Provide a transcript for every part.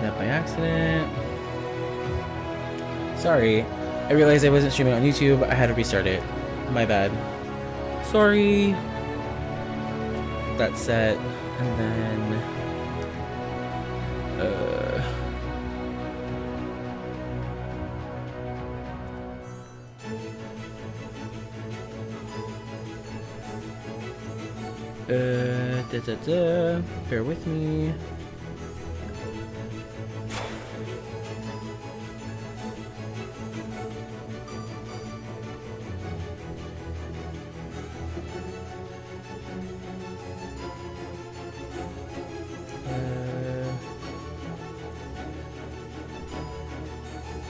that by accident. Sorry. I realized I wasn't streaming on YouTube. I had to restart it. My bad. Sorry. That's set. And then... Bear with me.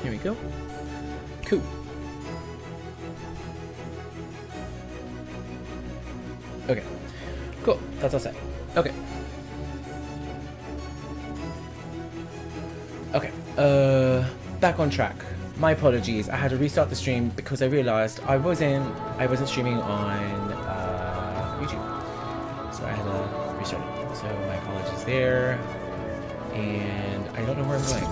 Here we go. Cool. Okay. Cool. That's all set. Okay. Okay. Back on track. My apologies. I had to restart the stream because I realized I wasn't streaming on YouTube, so I had to restart it. So my apologies there, and I don't know where I'm going.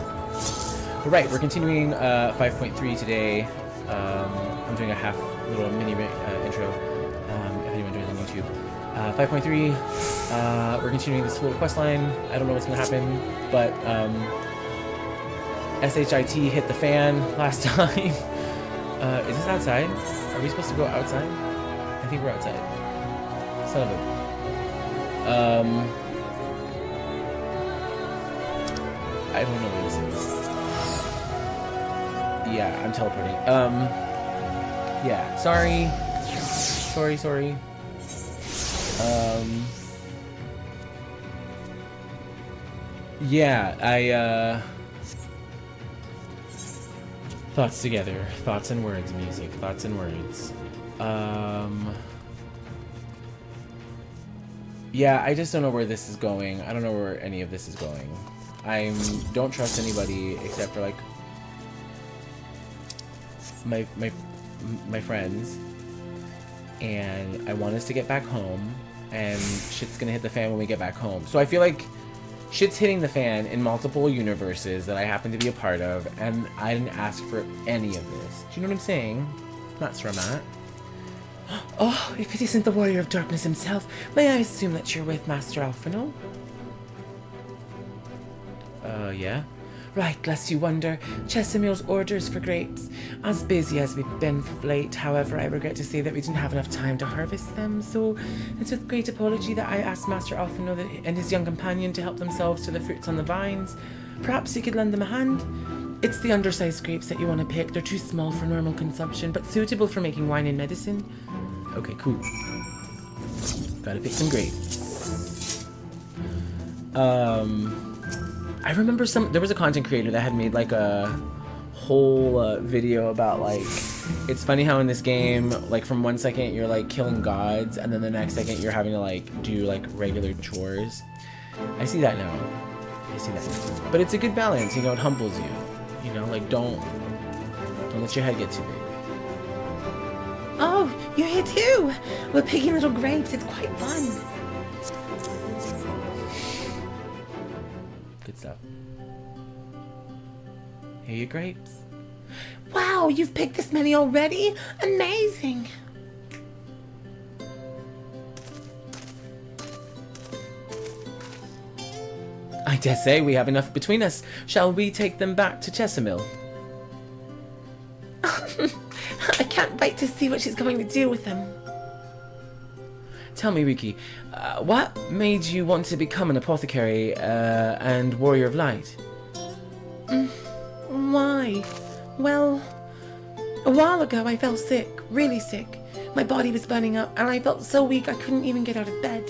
But right, we're continuing 5.3 today. I'm doing a half little mini intro. If anyone joins on YouTube. 5.3, we're continuing this little quest line. I don't know what's gonna happen, but SHIT hit the fan last time. Is this outside? Are we supposed to go outside? I think we're outside. Son of a... I don't know where this is. Yeah, I'm teleporting. Yeah, sorry. Sorry. Yeah, thoughts together. Thoughts and words, music. Thoughts and words. Yeah, I just don't know where this is going. I don't know where any of this is going. I don't trust anybody except for, like, my friends. And I want us to get back home, and shit's gonna hit the fan when we get back home. So I feel like shit's hitting the fan in multiple universes that I happen to be a part of, and I didn't ask for any of this. Do you know what I'm saying? That's where I'm at. Oh, if it isn't the Warrior of Darkness himself, may I assume that you're with Master Alphino? Yeah? Right, lest you wonder, Chesimil's orders for grapes. As busy as we've been of late, however, I regret to say that we didn't have enough time to harvest them, so it's with great apology that I asked Master Alphino and his young companion to help themselves to the fruits on the vines. Perhaps you could lend them a hand? It's the undersized grapes that you want to pick. They're too small for normal consumption, but suitable for making wine and medicine. Okay, cool. Gotta pick some grapes. I remember there was a content creator that had made like a whole video about, like, it's funny how in this game, like, from one second you're like killing gods and then the next second you're having to like do like regular chores. I see that now. But it's a good balance, you know, it humbles you. You know, like, don't let your head get too big. Oh, you're here too! We're picking little grapes, it's quite fun. Good stuff. Here are your grapes. Wow, you've picked this many already? Amazing! I dare say we have enough between us. Shall we take them back to Chesimil? I can't wait to see what she's going to do with them. Tell me, Riki, what made you want to become an apothecary and warrior of light? Why? Well, a while ago I fell sick, really sick. My body was burning up and I felt so weak I couldn't even get out of bed.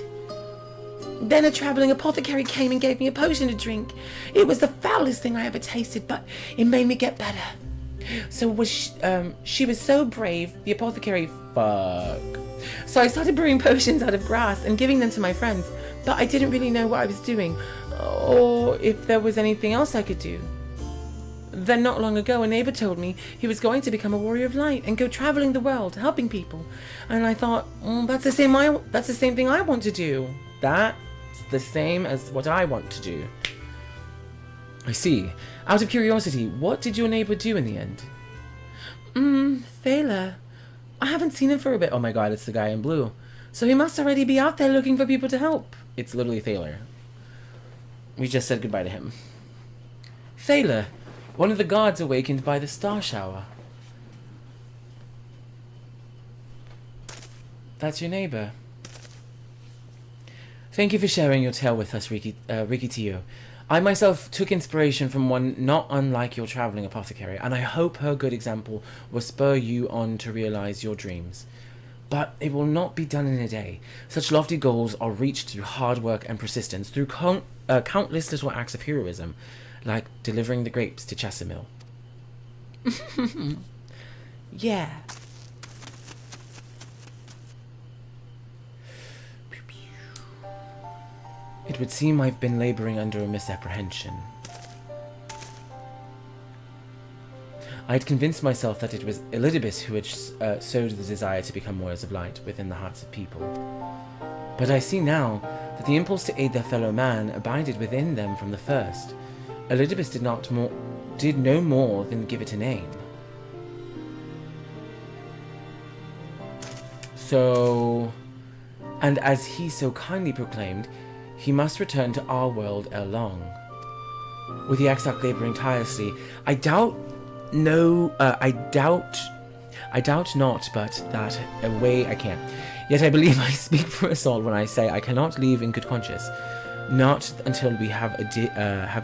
Then a traveling apothecary came and gave me a potion to drink. It was the foulest thing I ever tasted, but it made me get better. So she was so brave, the apothecary, So I started brewing potions out of grass and giving them to my friends, but I didn't really know what I was doing, or if there was anything else I could do. Then not long ago, a neighbor told me he was going to become a warrior of light and go traveling the world, helping people. And I thought, that's the same thing I want to do. That's the same as what I want to do. I see. Out of curiosity, what did your neighbor do in the end? Thaler. I haven't seen him for a bit. Oh my god, it's the guy in blue. So he must already be out there looking for people to help. It's literally Thaler. We just said goodbye to him. Thaler. One of the gods awakened by the star shower. That's your neighbor. Thank you for sharing your tale with us, Rikitio. I myself took inspiration from one not unlike your traveling apothecary, and I hope her good example will spur you on to realize your dreams. But it will not be done in a day. Such lofty goals are reached through hard work and persistence, through countless little acts of heroism, like delivering the grapes to Chesimil. Yeah. It would seem I've been laboring under a misapprehension. I had convinced myself that it was Elidibus who had sowed the desire to become warriors of light within the hearts of people. But I see now that the impulse to aid their fellow man abided within them from the first. Elidibus did no more than give it a name. So, and as he so kindly proclaimed, he must return to our world ere long. With the Exarch laboring tirelessly, I doubt not, but that away I can. Yet I believe I speak for us all when I say I cannot leave in good conscience, not until we have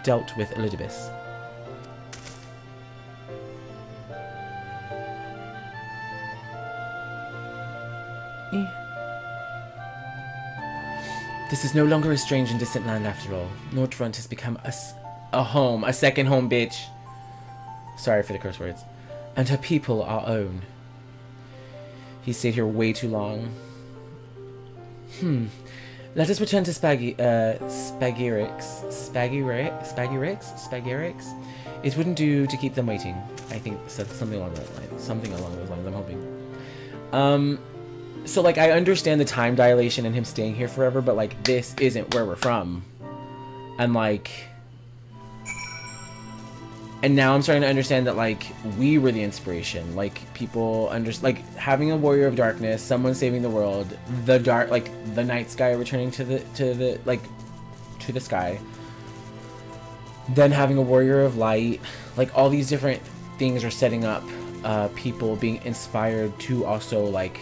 dealt with Elidibus. This is no longer a strange and distant land after all. Northront has become a home, a second home, bitch. Sorry for the curse words. And her people our own. He stayed here way too long. Let us return to Spagirix. It wouldn't do to keep them waiting. I think something along those lines. Something along those lines, I'm hoping. So, like, I understand the time dilation and him staying here forever, but, like, this isn't where we're from. And, like... And now I'm starting to understand that, like, we were the inspiration. Like, people like, having a warrior of darkness, someone saving the world, the night sky returning to the sky. Then having a warrior of light. Like, all these different things are setting up people being inspired to also, like...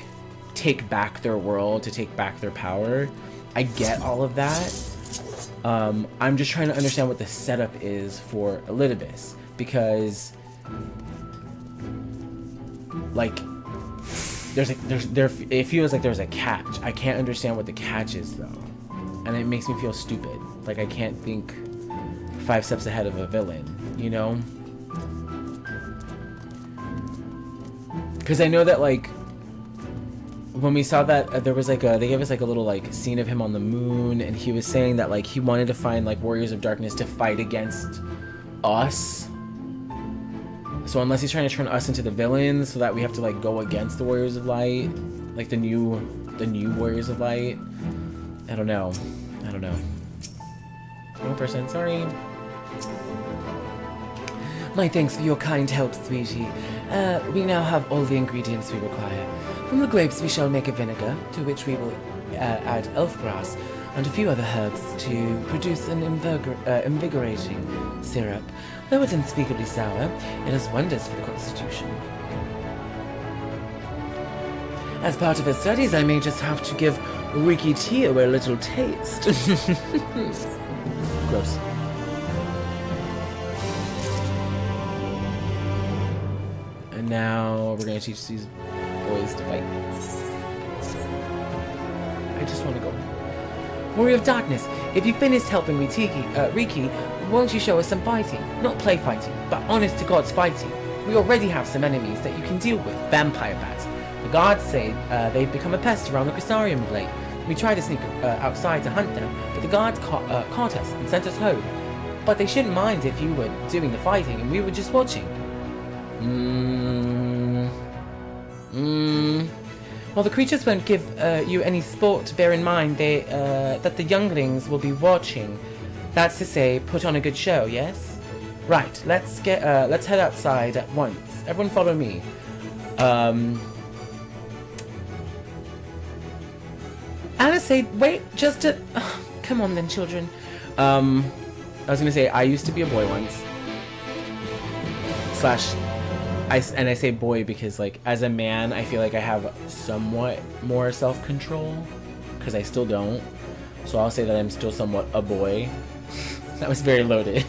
take back their world, to take back their power. I get all of that. I'm just trying to understand what the setup is for Elidibus, because like it feels like there's a catch. I can't understand what the catch is though, and it makes me feel stupid. Like I can't think 5 steps ahead of a villain, you know? Because I know that like when we saw that there was like they gave us like a little like scene of him on the moon, and he was saying that like he wanted to find like warriors of darkness to fight against us. So unless he's trying to turn us into the villains so that we have to like go against the warriors of light, like the new warriors of light, I don't know. Wrong person, sorry. My thanks for your kind help, sweetie. We now have all the ingredients we require. From the grapes we shall make a vinegar, to which we will add elf grass and a few other herbs to produce an invigorating syrup. Though it's unspeakably sour, it has wonders for the constitution. As part of her studies, I may just have to give Rikitio a little taste. Gross. And now we're going to teach these boys to fight. I just want to go. Warrior of Darkness, if you finished helping Riki, won't you show us some fighting? Not play fighting, but honest to God's fighting. We already have some enemies that you can deal with. Vampire bats. The guards say they've become a pest around the Crystarium of late. We tried to sneak outside to hunt them, but the guards caught us and sent us home. But they shouldn't mind if you were doing the fighting and we were just watching. While the creatures won't give you any sport, bear in mind that the younglings will be watching. That's to say, put on a good show, yes? Right, let's head outside at once. Everyone follow me. Alice, wait, just a... Oh, come on then, children. I was gonna say, I used to be a boy once. And I say boy because, like, as a man, I feel like I have somewhat more self-control. Because I still don't. So I'll say that I'm still somewhat a boy. That was very loaded.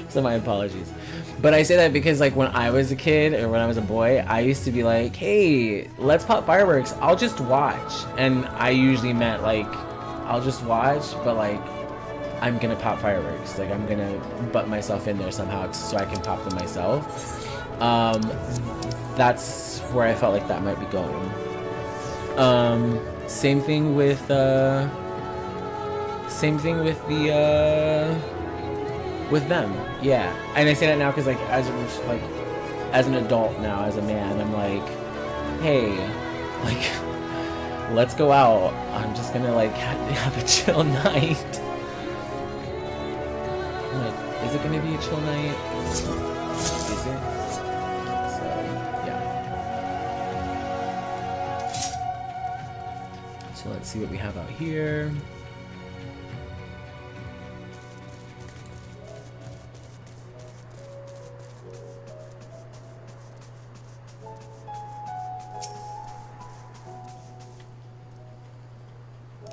So my apologies. But I say that because, like, when I was a kid or when I was a boy, I used to be like, hey, let's pop fireworks. I'll just watch. And I usually meant, like, I'll just watch, but, like, I'm gonna pop fireworks. Like, I'm gonna butt myself in there somehow so I can pop them myself. That's where I felt like that might be going. Same thing with the with them, yeah. And I say that now because, like, as an adult now, as a man, I'm like, hey, like, let's go out. I'm just gonna, like, have a chill night. I'm like, is it gonna be a chill night? Is it? So, yeah. So let's see what we have out here.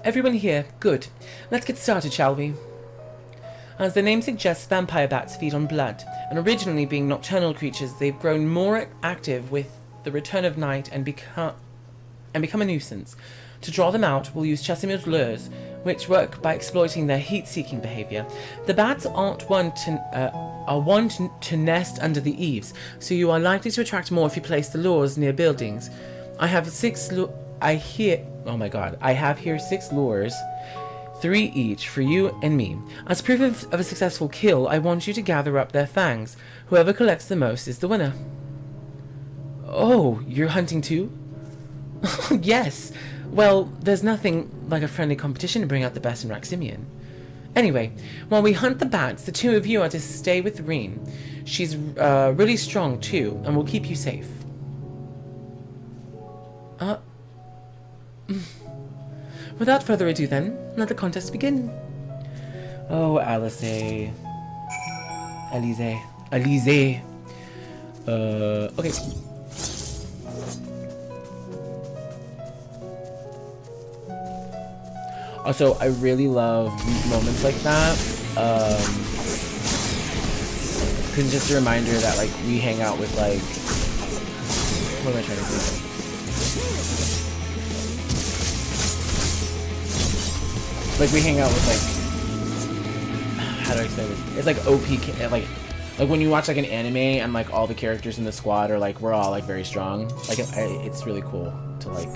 Everyone here. Good. Let's get started, shall we? As the name suggests, vampire bats feed on blood, and originally being nocturnal creatures, they've grown more active with the return of night and become a nuisance. To draw them out, we'll use Chesimil's lures, which work by exploiting their heat-seeking behavior. The bats are one to nest under the eaves, so you are likely to attract more if you place the lures near buildings. I have here 6 lures, 3 each for you and me. As proof of a successful kill, I want you to gather up their fangs. Whoever collects the most is the winner. Oh, you're hunting too? Yes. Well, there's nothing like a friendly competition to bring out the best in Raximian. Anyway, while we hunt the bats, the 2 of you are to stay with Reen. She's really strong too, and will keep you safe. Without further ado then, let the contest begin. Oh, Alice. Alize. Okay. Also, I really love moments like that. Cause just a reminder that, like, we hang out with, like, what am I trying to say? Like, we hang out with, like, how do I say this? It's like OP, like when you watch, like, an anime and, like, all the characters in the squad are, like, we're all, like, very strong. Like, it's really cool to, like,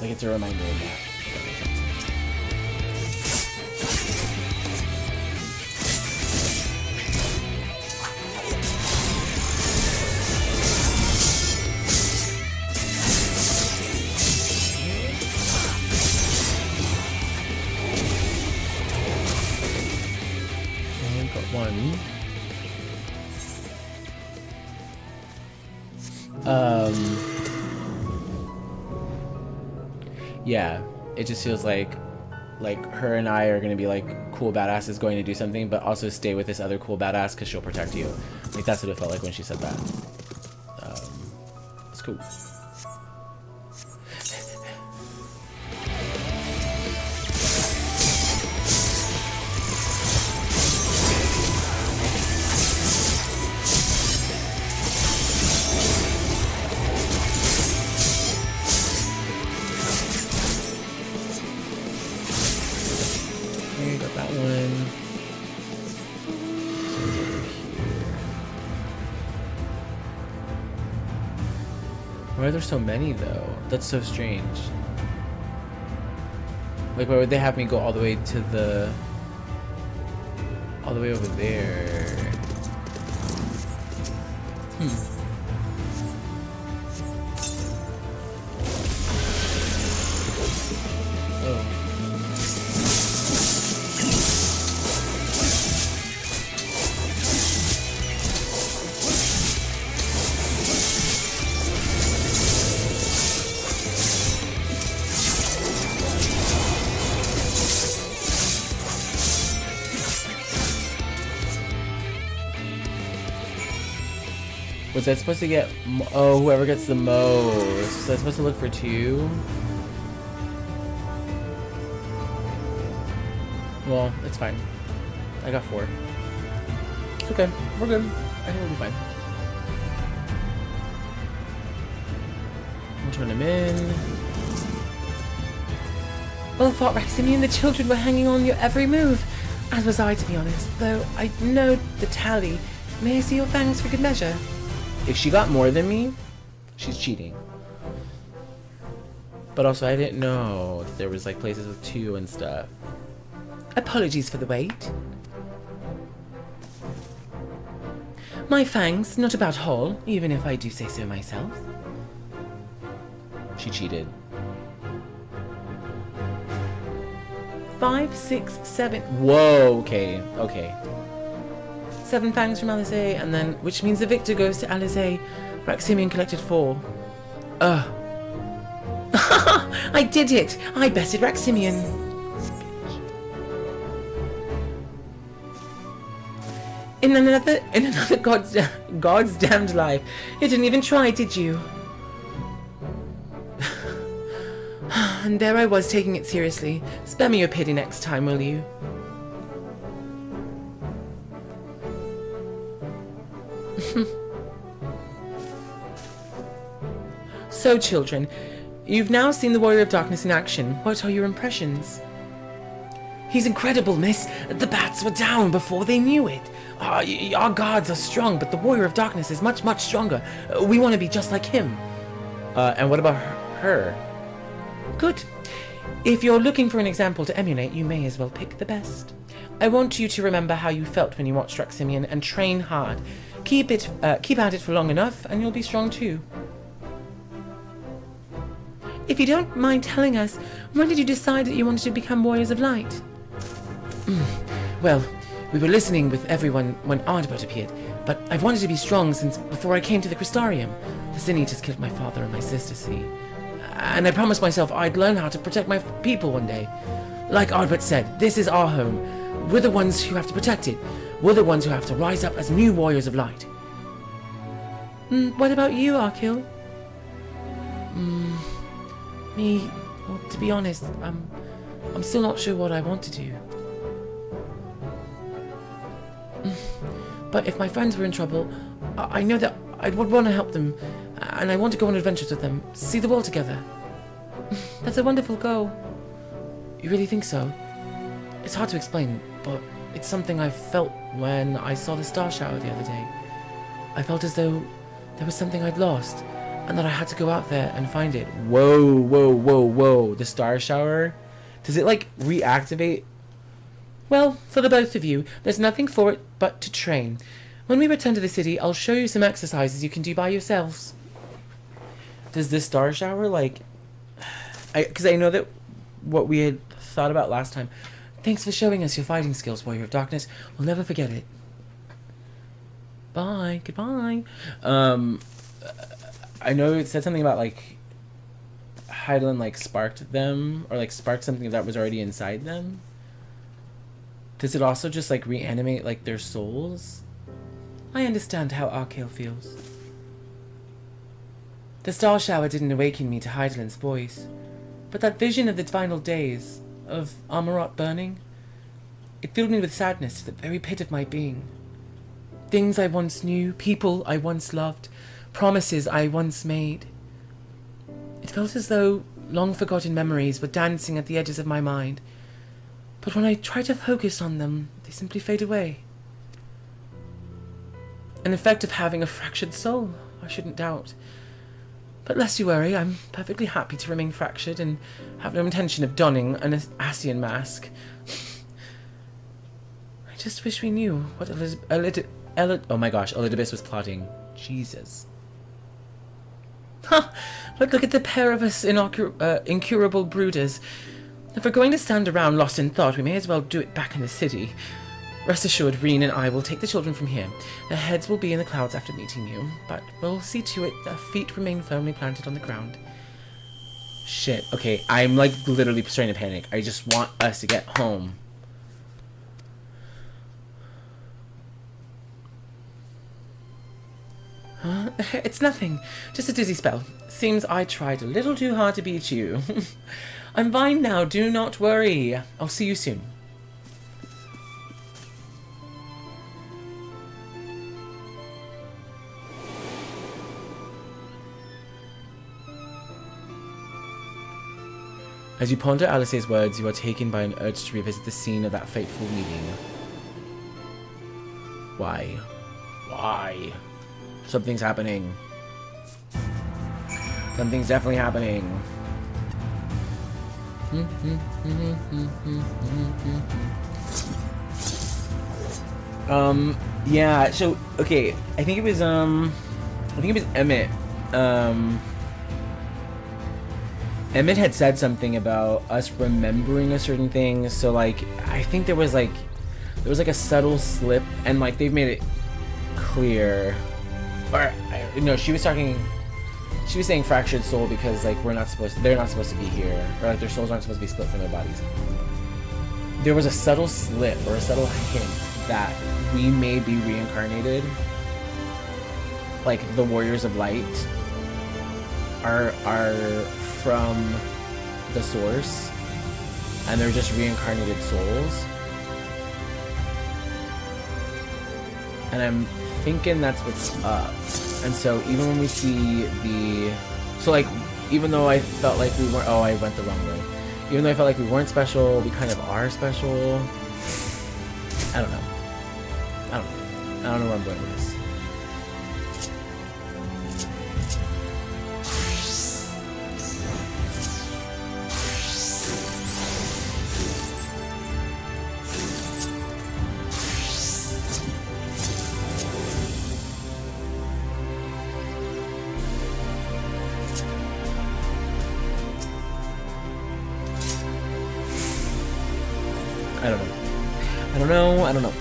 it's a reminder of that, if that makes sense. One. Yeah, it just feels like her and I are gonna be like cool badasses going to do something, but also stay with this other cool badass because she'll protect you. Like, that's what it felt like when she said that. It's cool. Why are there so many, though? That's so strange. Like, why would they have me go all the way to the... all the way over there? Oh. Was I supposed to get... Oh, whoever gets the most. Was I supposed to look for 2? Well, it's fine. I got 4. It's okay. We're good. I think we'll be fine. We'll turn them in. Well, I thought Raximi and the children were hanging on your every move. As was I, to be honest. Though I know the tally. May I see your fangs for good measure? If she got more than me, she's cheating. But also, I didn't know that there was like places with 2 and stuff. Apologies for the wait. My fangs, not about whole, even if I do say so myself. She cheated. 5, 6, 7. Whoa, okay, okay. 7 fangs from Alizé, and then, which means the victor goes to Alizé. Raximian collected 4. Ugh. I did it! I bested Raximian. In another God's damned life. You didn't even try, did you? And there I was taking it seriously. Spare me your pity next time, will you? So, children, you've now seen the Warrior of Darkness in action. What are your impressions? He's incredible, miss. The bats were down before they knew it. Our guards are strong, but the Warrior of Darkness is much, much stronger. We want to be just like him. And what about her? Good. If you're looking for an example to emulate, you may as well pick the best. I want you to remember how you felt when you watched Raximian and train hard. Keep at it for long enough, and you'll be strong too. If you don't mind telling us, when did you decide that you wanted to become Warriors of Light? Well, we were listening with everyone when Ardbert appeared, but I've wanted to be strong since before I came to the Crystarium. The Sin Eaters killed my father and my sister, see? And I promised myself I'd learn how to protect my people one day. Like Ardbert said, this is our home. We're the ones who have to protect it. We're the ones who have to rise up as new Warriors of Light. What about you, Arkil? Me, well, to be honest, I'm still not sure what I want to do. But if my friends were in trouble, I know that I would want to help them, and I want to go on adventures with them, see the world together. That's a wonderful goal. You really think so? It's hard to explain, but it's something I felt when I saw the star shower the other day. I felt as though there was something I'd lost, and that I had to go out there and find it. Whoa, whoa, whoa, whoa. The star shower? Does it, like, reactivate? Well, for the both of you, there's nothing for it but to train. When we return to the city, I'll show you some exercises you can do by yourselves. Does this star shower, like... Because I know that what we had thought about last time. Thanks for showing us your fighting skills, Warrior of Darkness. We'll never forget it. Bye. Goodbye. I know it said something about, like, Hydaelyn, like, sparked them, or, like, sparked something that was already inside them. Does it also just, like, reanimate, like, their souls? I understand how Arkale feels. The star shower didn't awaken me to Hydaelyn's voice, but that vision of the final days, of Amarot burning, it filled me with sadness to the very pit of my being. Things I once knew, people I once loved, promises I once made. It felt as though long-forgotten memories were dancing at the edges of my mind, but when I try to focus on them, they simply fade away. An effect of having a fractured soul, I shouldn't doubt. But lest you worry, I'm perfectly happy to remain fractured and have no intention of donning an Ascian mask. I just wish we knew what oh my gosh, Elidibus was plotting. Jesus. Ha! But look at the pair of us incurable brooders. If we're going to stand around lost in thought, we may as well do it back in the city. Rest assured, Reen and I will take the children from here. Their heads will be in the clouds after meeting you, but we'll see to it their feet remain firmly planted on the ground. Shit, okay, I'm like literally starting to panic. I just want us to get home. It's nothing. Just a dizzy spell. Seems I tried a little too hard to beat you. I'm fine now, do not worry. I'll see you soon. As you ponder Alice's words, you are taken by an urge to revisit the scene of that fateful meeting. Why? Why? Something's happening. Something's definitely happening. Yeah, so, okay, I think it was Emmett. Emmett had said something about us remembering a certain thing, so, like, I think there was like a subtle slip, and, like, they've made it clear. Or, no, she was saying fractured soul because, like, they're not supposed to be here, or, like, their souls aren't supposed to be split from their bodies. There was a subtle slip, or a subtle hint that we may be reincarnated. Like, the Warriors of Light are from the source, and they're just reincarnated souls. And I'm thinking that's what's up. And so even when we see like, even though I felt like we weren't, I went the wrong way. Even though I felt like we weren't special, we kind of are special. I don't know. I don't know where I'm going with this. I don't know.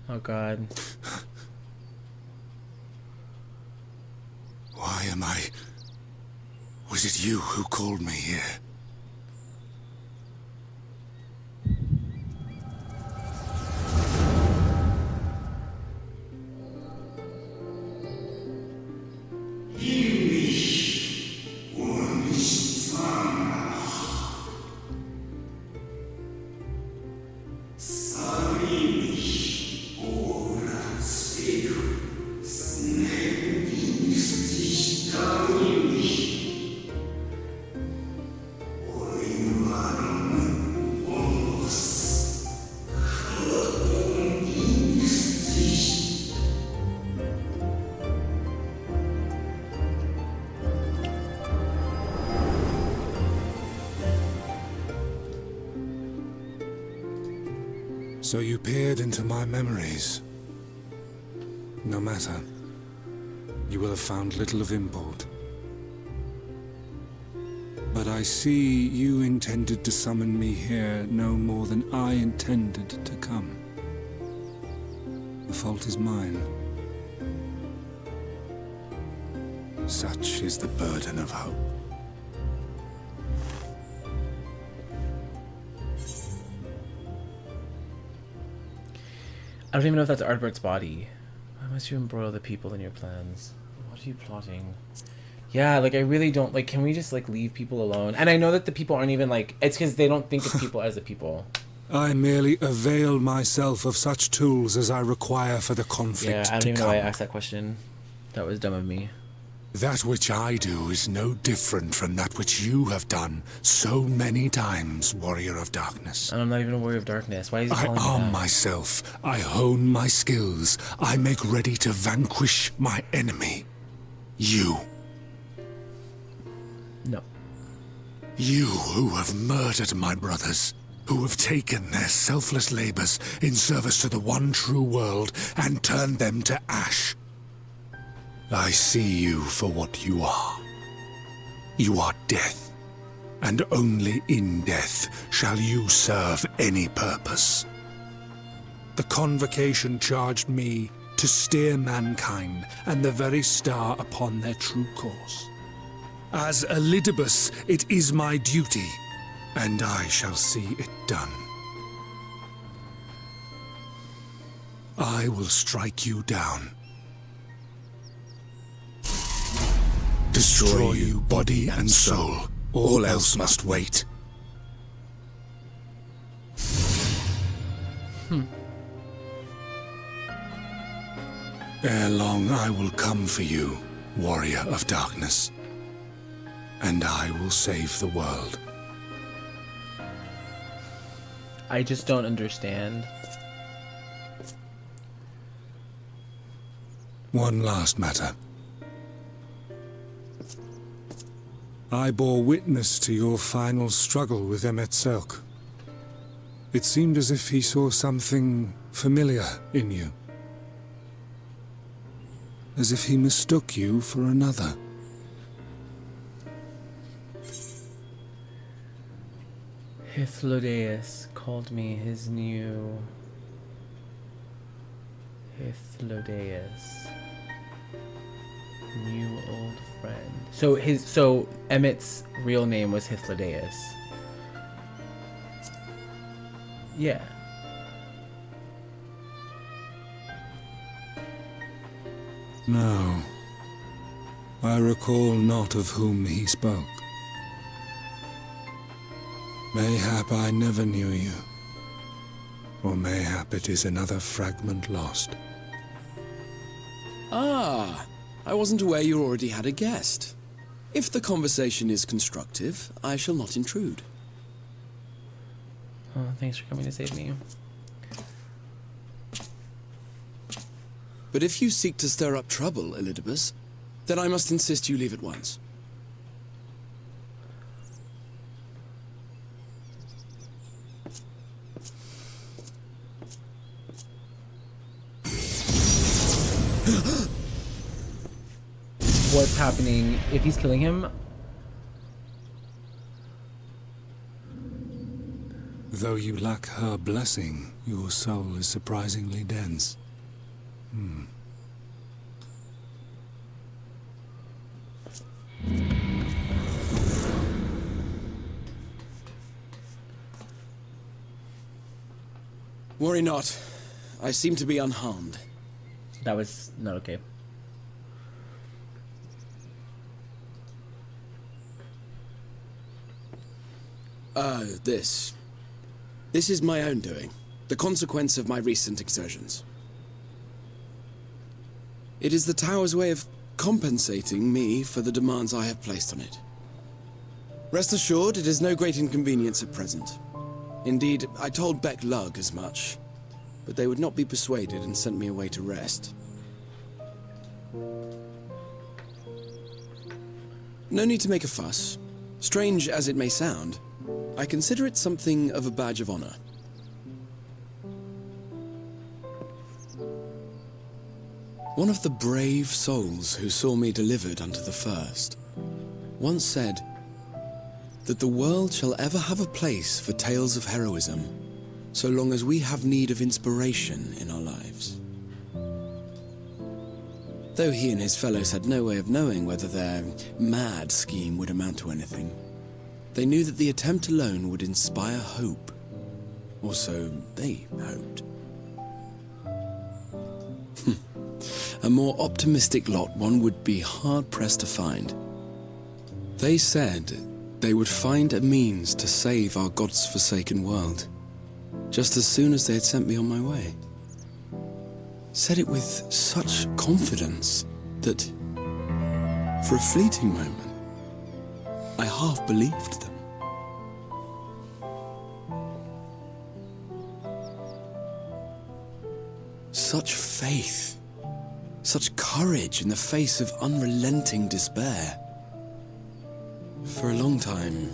Oh God. Why am I... Was it you who called me here? So you peered into my memories. No matter. You will have found little of import. But I see you intended to summon me here no more than I intended to come. The fault is mine. Such is the burden of hope. I don't even know if that's Ardbert's body. Why must you embroil the people in your plans? What are you plotting? Yeah, like, I really don't, like, can we just, like, leave people alone? And I know that the people aren't even, like, it's because they don't think of people as the people. I merely avail myself of such tools as I require for the conflict to come. Yeah, I don't even know why I asked that question. That was dumb of me. That which I do is no different from that which you have done so many times, Warrior of Darkness. And I'm not even a Warrior of Darkness. Why is he I calling me arm that? myself, I hone my skills, I make ready to vanquish my enemy. You. No. You who have murdered my brothers, who have taken their selfless labors in service to the one true world and turned them to ash. I see you for what you are. You are death. and only in death shall you serve any purpose. The convocation charged me to steer mankind and the very star upon their true course. As Elidibus, it is my duty, and I shall see it done. I will strike you down. Destroy you, body and soul. All else must wait. Ere long I will come for you, warrior of darkness. And I will save the world. I just don't understand. One last matter. I bore witness to your final struggle with Emet-Selch. It seemed as if he saw something familiar in you. As if he mistook you for another. Hythlodaeus called me his new... Hythlodaeus. New old friend. So Emmett's real name was Hythlodaeus. Yeah. No. I recall not of whom he spoke. Mayhap I never knew you. Or mayhap it is another fragment lost. Ah, I wasn't aware you already had a guest. If the conversation is constructive, I shall not intrude. Oh, thanks for coming to save me. But if you seek to stir up trouble, Elidibus, then I must insist you leave at once. What's happening? If he's killing him... Though you lack her blessing, your soul is surprisingly dense. Worry not. I seem to be unharmed. That was not okay. This is my own doing, the consequence of my recent exertions. It is the Tower's way of compensating me for the demands I have placed on it. Rest assured, it is no great inconvenience at present. Indeed, I told Beck Lug as much, but they would not be persuaded and sent me away to rest. No need to make a fuss. Strange as it may sound, I consider it something of a badge of honor. One of the brave souls who saw me delivered unto the first once said that the world shall ever have a place for tales of heroism so long as we have need of inspiration in our lives. Though he and his fellows had no way of knowing whether their mad scheme would amount to anything, they knew that the attempt alone would inspire hope. Or so they hoped. A more optimistic lot one would be hard-pressed to find. They said they would find a means to save our God's forsaken world, just as soon as they had sent me on my way. Said it with such confidence that, for a fleeting moment, I half believed them. Such faith, such courage in the face of unrelenting despair. For a long time,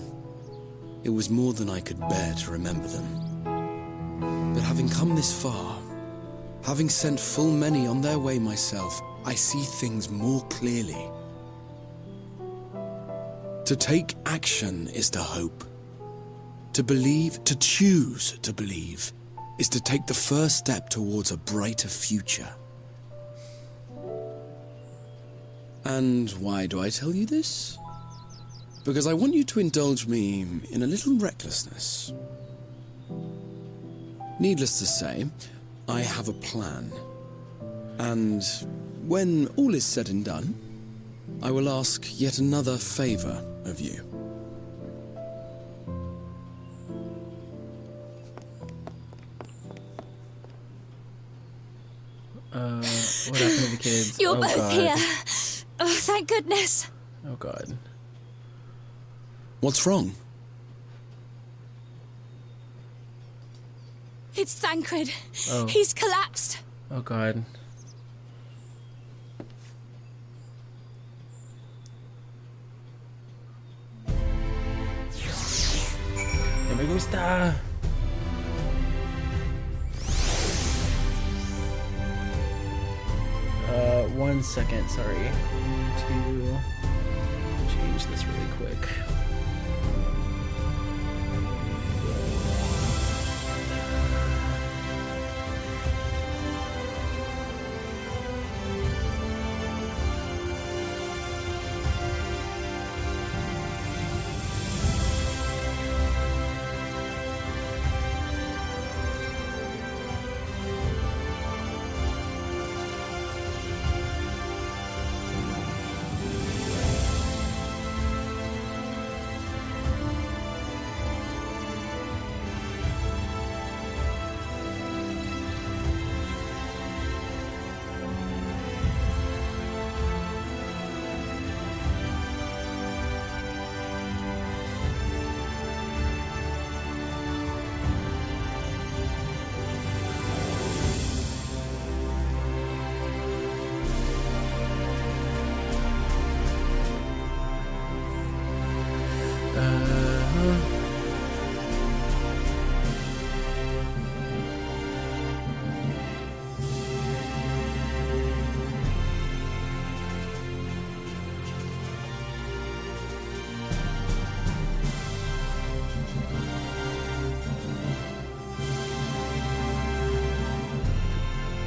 it was more than I could bear to remember them. But having come this far, having sent full many on their way myself, I see things more clearly. To take action is to hope. To believe, to choose to believe, is to take the first step towards a brighter future. And why do I tell you this? Because I want you to indulge me in a little recklessness. Needless to say, I have a plan. And when all is said and done, I will ask yet another favor of you. What happened to the kids? You're Oh, both God. here. Oh, thank goodness. Oh, God. What's wrong? It's Thancred. Oh. He's collapsed. Oh, God. No me gusta. 1 second, sorry. I need to change this really quick.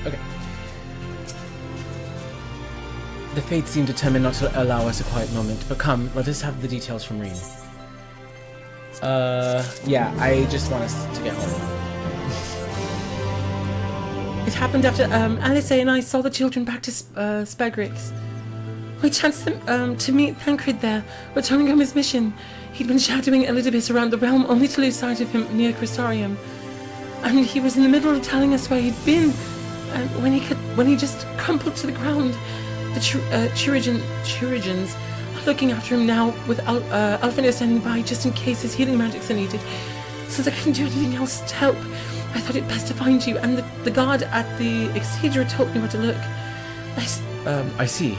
Okay. The fates seem determined not to allow us a quiet moment, but come, let us have the details from Reem. Yeah, I just want us to get home. It happened after Alice and I saw the children back to Spagrix. We chanced them, to meet Thancred there, returning from his mission. He'd been shadowing Elidibus around the realm, only to lose sight of him near Crystarium. And he was in the middle of telling us where he'd been, and when he just crumpled to the ground. The Churigens are looking after him now, with Alfina standing by just in case his healing magics are needed. Since I couldn't do anything else to help, I thought it best to find you, and the guard at the Excedra told me where to look. I see.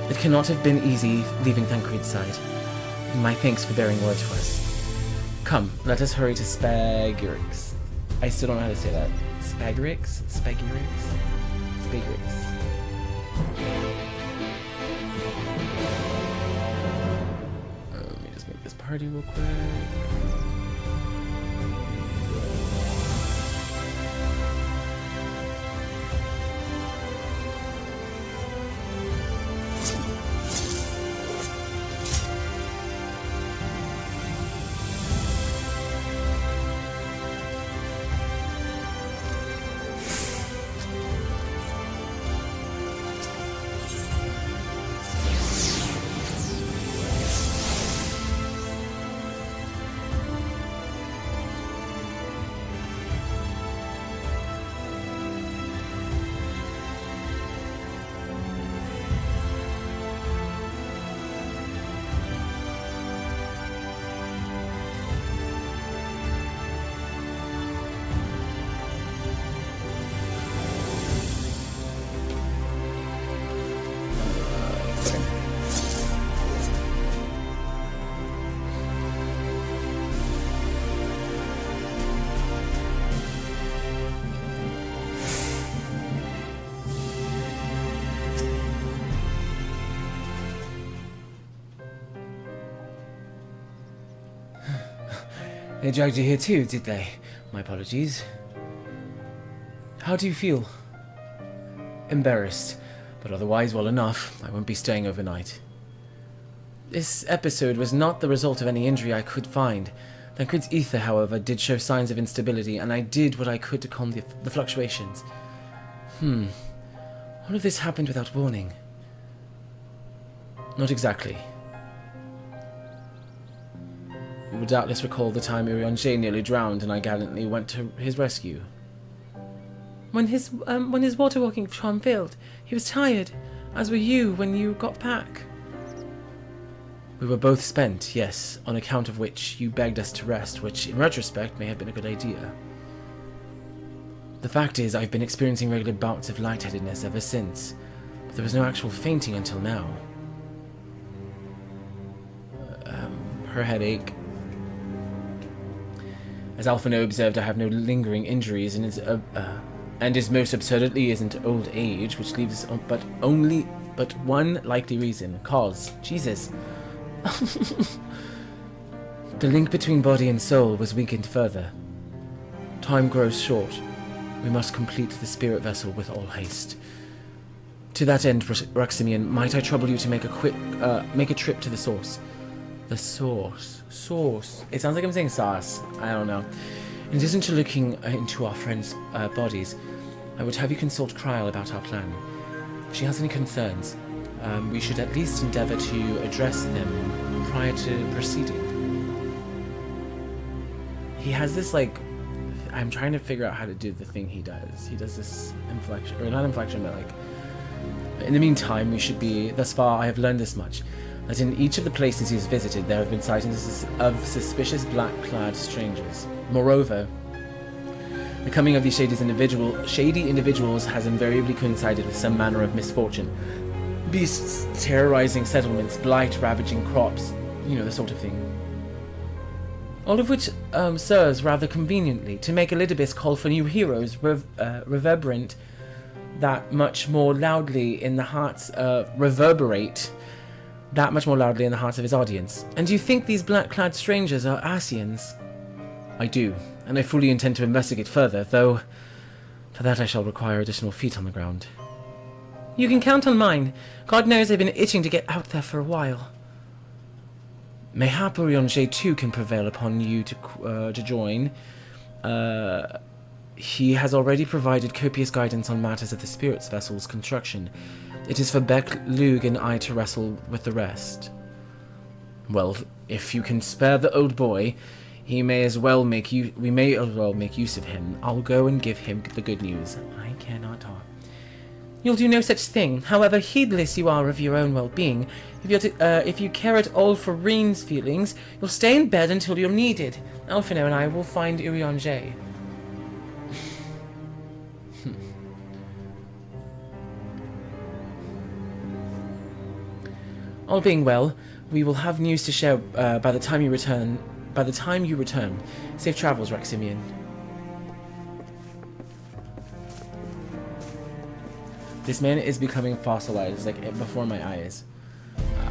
It cannot have been easy leaving Thancred's side. My thanks for bearing word to us. Come, let us hurry to Spagrix. I still don't know how to say that. Spagrix? Spagrix? Spagrix. Let me just make this party real quick. They dragged you here too, did they? My apologies. How do you feel? Embarrassed, but otherwise well enough. I won't be staying overnight. This episode was not the result of any injury I could find. Tancred's ether, however, did show signs of instability, and I did what I could to calm the fluctuations. All of this happened without warning. Not exactly. You will doubtless recall the time Urianger nearly drowned and I gallantly went to his rescue. When his water walking charm failed, he was tired, as were you when you got back. We were both spent, yes, on account of which you begged us to rest, which in retrospect may have been a good idea. The fact is, I've been experiencing regular bouts of lightheadedness ever since, but there was no actual fainting until now. Her headache. As Alphino observed, I have no lingering injuries, and is most absurdly isn't old age, which leaves but one likely reason: cause. Jesus. The link between body and soul was weakened further. Time grows short. We must complete the spirit vessel with all haste. To that end, Ruximian, might I trouble you to make a trip to the source? The source. Source. It sounds like I'm saying sauce. I don't know. In addition to looking into our friends' bodies, I would have you consult Kryl about our plan. If she has any concerns, we should at least endeavour to address them prior to proceeding. He has this, like... I'm trying to figure out how to do the thing he does. He does this inflection, or not inflection, but like... In the meantime, we should be... Thus far, I have learned this much. That in each of the places he has visited, there have been sightings of suspicious black-clad strangers. Moreover, the coming of these shady individuals has invariably coincided with some manner of misfortune. Beasts terrorizing settlements, blight ravaging crops, you know, the sort of thing. All of which serves rather conveniently to make Elidibus call for new heroes, reverberate that much more loudly in the hearts of his audience. And do you think these black-clad strangers are Asians? I do, and I fully intend to investigate further, though for that I shall require additional feet on the ground. You can count on mine. God knows I've been itching to get out there for a while. Mayhap Urianger too can prevail upon you to join. He has already provided copious guidance on matters of the spirit's vessel's construction. It is for Beck, Lug, and I to wrestle with the rest. Well, if you can spare the old boy, we may as well make use of him. I'll go and give him the good news. I cannot talk. You'll do no such thing, however heedless you are of your own well-being. If you care at all for Reen's feelings, you'll stay in bed until you're needed. Alphino and I will find Urianger. All being well, we will have news to share by the time you return. Safe travels, Ruximian. This man is becoming fossilized, like before my eyes.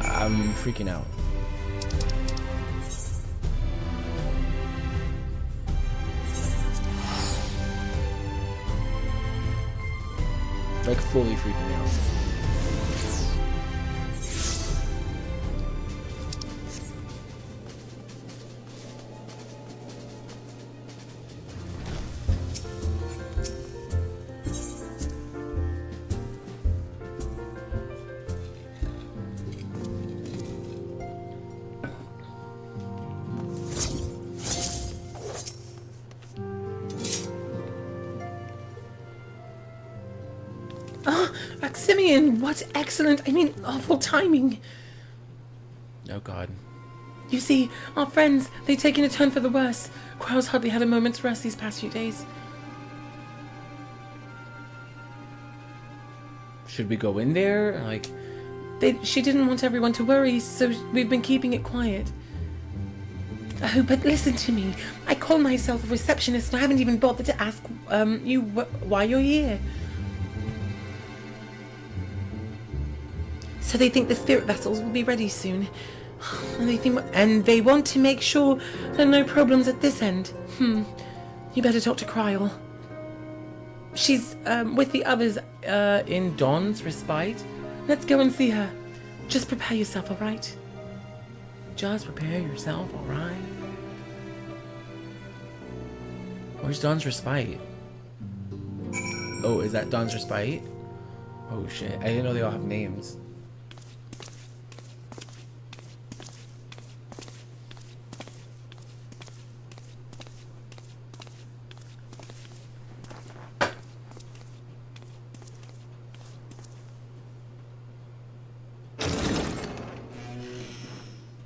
I'm freaking out. Like fully freaking out. Simeon, what awful timing. Oh god. You see, our friends, they've taken a turn for the worse. Kryl's hardly had a moment's rest these past few days. Should we go in there? Like... She didn't want everyone to worry, so we've been keeping it quiet. Oh, but listen to me. I call myself a receptionist and I haven't even bothered to ask you why you're here. So they think the spirit vessels will be ready soon. And they want to make sure there are no problems at this end. You better talk to Kryl. She's with the others In Dawn's Respite? Let's go and see her. Just prepare yourself, all right? Just prepare yourself, alright? Where's Dawn's Respite? Oh, is that Dawn's Respite? Oh shit, I didn't know they all have names.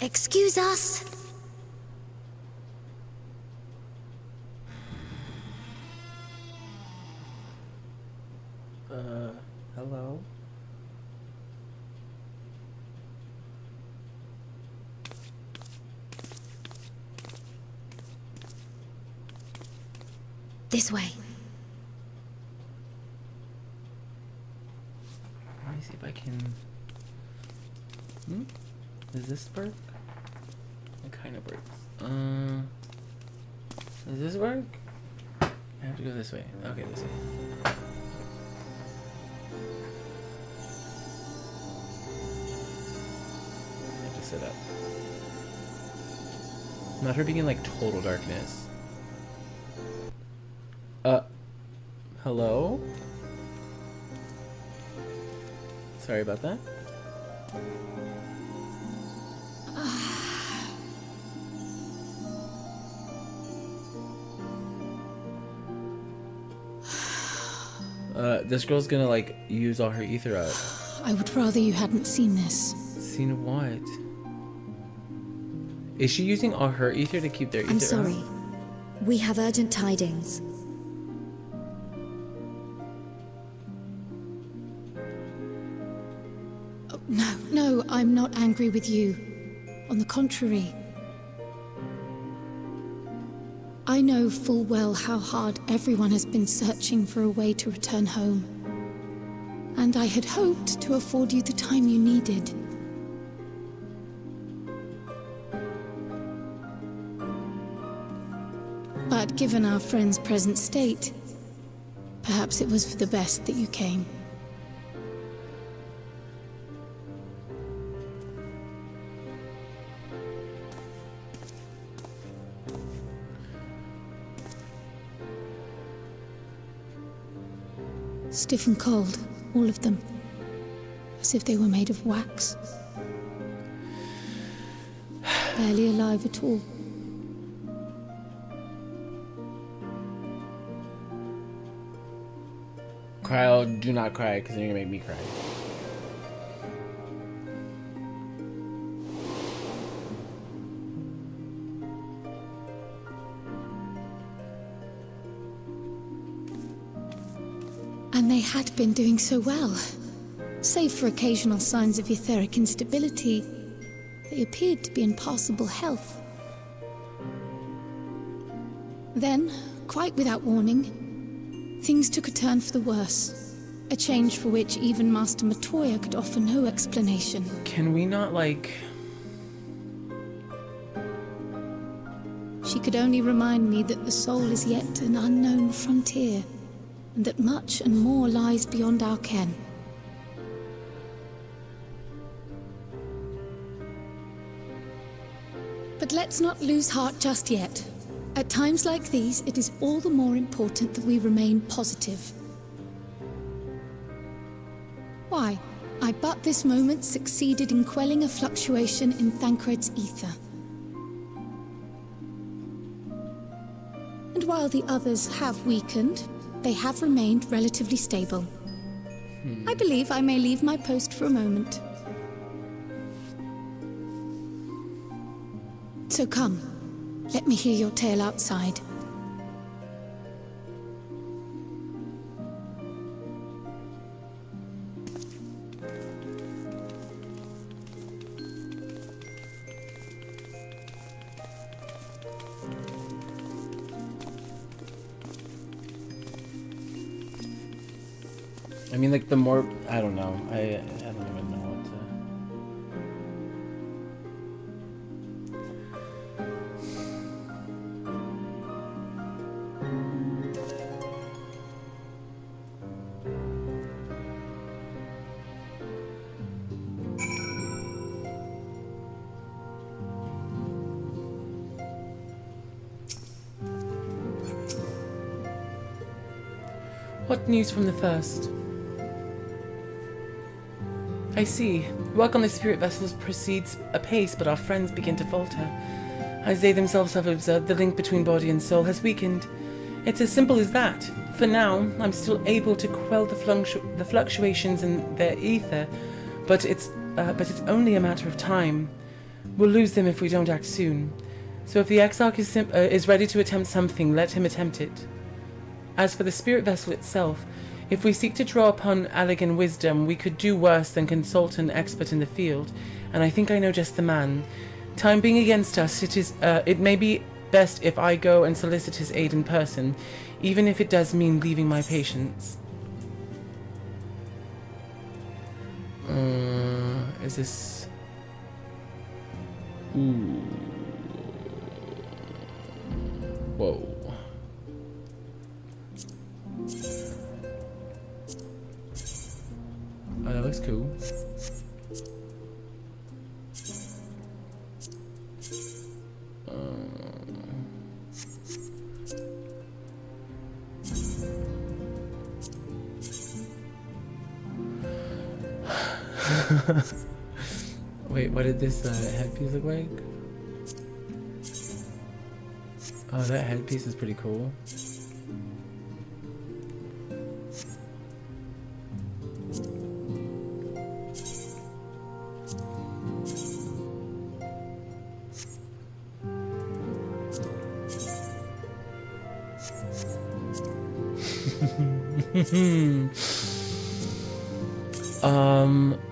Excuse us. Hello? This way. Let me see if I can... Does this work? It kind of works. Does this work? I have to go this way. Okay, this way. I have to sit up. Not her being in like total darkness. Hello? Sorry about that. This girl's gonna like use all her ether up. I would rather you hadn't seen this. Seen what? Is she using all her ether to keep their ether I'm sorry. up? We have urgent tidings. Oh, no, I'm not angry with you. On the contrary. I know full well how hard everyone has been searching for a way to return home. And I had hoped to afford you the time you needed. But given our friend's present state, perhaps it was for the best that you came. Stiff and cold, all of them. As if they were made of wax. Barely alive at all. Kryl, do not cry, because you're gonna make me cry. And they had been doing so well. Save for occasional signs of etheric instability, they appeared to be in passable health. Then, quite without warning, things took a turn for the worse. A change for which even Master Matoya could offer no explanation. Can we not, like... She could only remind me that the soul is yet an unknown frontier, and that much and more lies beyond our ken. But let's not lose heart just yet. At times like these, it is all the more important that we remain positive. Why? I but this moment succeeded in quelling a fluctuation in Thancred's ether. And while the others have weakened, they have remained relatively stable. I believe I may leave my post for a moment. So come, let me hear your tale outside. I mean, like, the more... I don't know. I don't even know what What news from the first? I see. Work on the spirit vessels proceeds apace, but our friends begin to falter. As they themselves have observed, the link between body and soul has weakened. It's as simple as that. For now, I'm still able to quell the fluctuations in their ether, but it's only a matter of time. We'll lose them if we don't act soon. So if the Exarch is ready to attempt something, let him attempt it. As for the spirit vessel itself, if we seek to draw upon Allegan wisdom, we could do worse than consult an expert in the field, and I think I know just the man. Time being against us, it may be best if I go and solicit his aid in person, even if it does mean leaving my patients. Is this... Ooh. Whoa. Oh, that looks cool. Wait, what did this headpiece look like? Oh, that headpiece is pretty cool.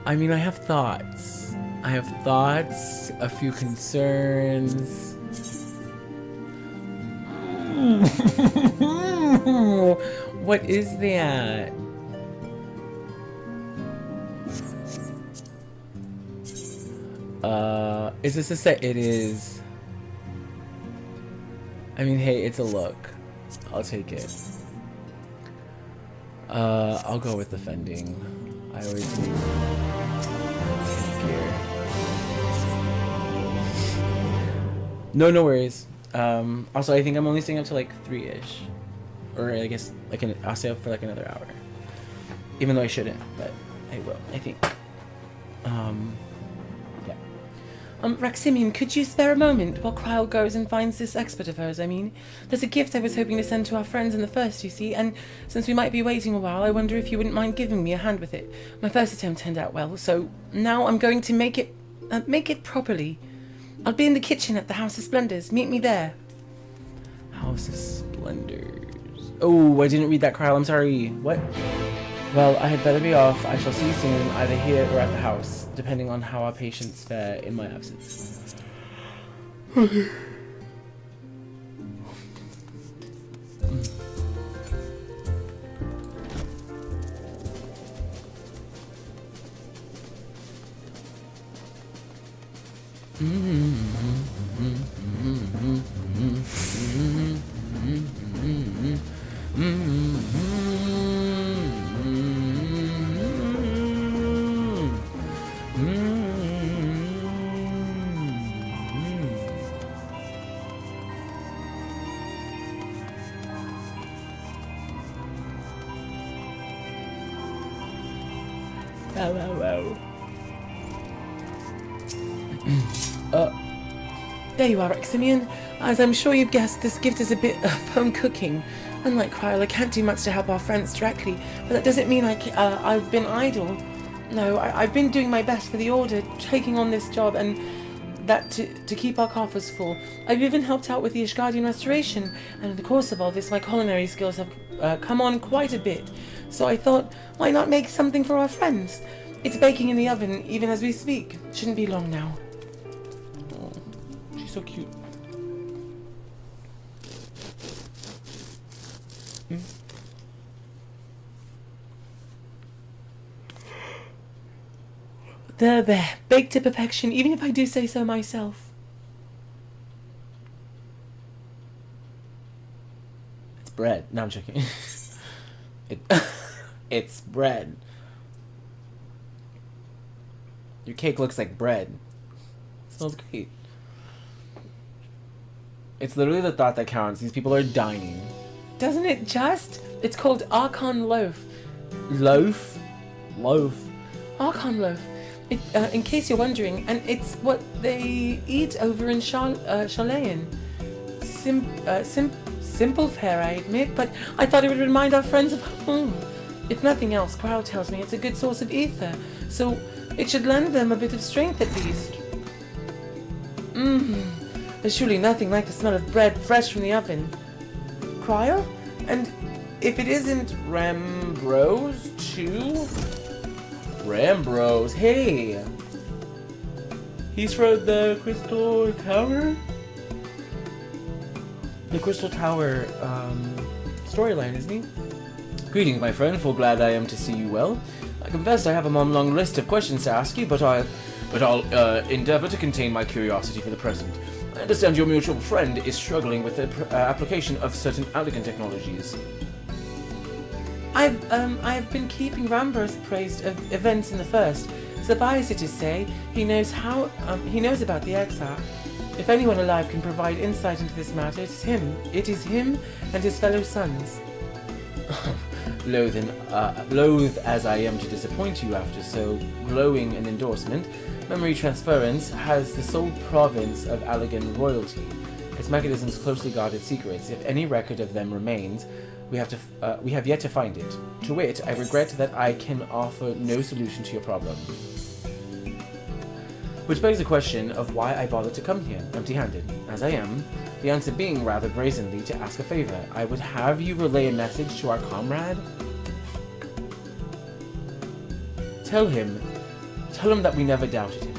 I mean, I have thoughts. A few concerns. What is that? Is this a set? It is. I mean, hey, it's a look. I'll take it. I'll go with defending. I always need gear. No worries. Also, I think I'm only staying up to like 3-ish, or I guess like I'll stay up for like another hour. Even though I shouldn't, but I will. I think. Yeah. Raximian, could you spare a moment while Kryle goes and finds this expert of hers? I mean, there's a gift I was hoping to send to our friends in the first, you see, and since we might be waiting a while, I wonder if you wouldn't mind giving me a hand with it. My first attempt turned out well, so now I'm going to make it properly. I'll be in the kitchen at the House of Splendors. Meet me there. House of Splendors. Oh, I didn't read that, Kryle. I'm sorry. What? Well, I had better be off. I shall see you soon, either here or at the house, depending on how our patients fare in my absence. Okay. There you are, Raximian. As I'm sure you've guessed, this gift is a bit of home cooking. Unlike Kryle, I can't do much to help our friends directly, but that doesn't mean I've been idle. No, I've been doing my best for the Order, taking on this job, and that to keep our coffers full. I've even helped out with the Ishgardian restoration, and in the course of all this, my culinary skills have come on quite a bit. So I thought, why not make something for our friends? It's baking in the oven, even as we speak. Shouldn't be long now. Oh, she's so cute. There. Baked to perfection, even if I do say so myself. It's bread. No, I'm joking. It's bread. Your cake looks like bread. It smells great. It's literally the thought that counts. These people are dying. doesn't it just? It's called Archon Loaf. Loaf? Loaf. Archon Loaf. In case you're wondering, and it's what they eat over in Chalayan. Simple fare, I admit, but I thought it would remind our friends of home. If nothing else, Crow tells me it's a good source of ether, so it should lend them a bit of strength at least. There's surely nothing like the smell of bread fresh from the oven. Cryo? And if it isn't Rambrose, too? Rambrose, hey! He's from the Crystal Tower? The Crystal Tower, storyline, isn't he? Greetings, my friend, full glad I am to see you well. I confess I have a long list of questions to ask you, but I'll endeavor to contain my curiosity for the present. I understand your mutual friend is struggling with the application of certain elegant technologies. I've been keeping Rambrose appraised of events in the First. Suffice it to say, he knows about the Exarch. If anyone alive can provide insight into this matter, it is him. It is him and his fellow sons. Loath as I am to disappoint you after so glowing an endorsement, memory transference has the sole province of Allegan royalty. Its mechanisms closely guarded secrets. If any record of them remains, we have yet to find it. To wit, I regret that I can offer no solution to your problem. Which begs the question of why I bothered to come here, empty-handed, as I am, the answer being rather brazenly to ask a favor. I would have you relay a message to our comrade. Tell him that we never doubted him.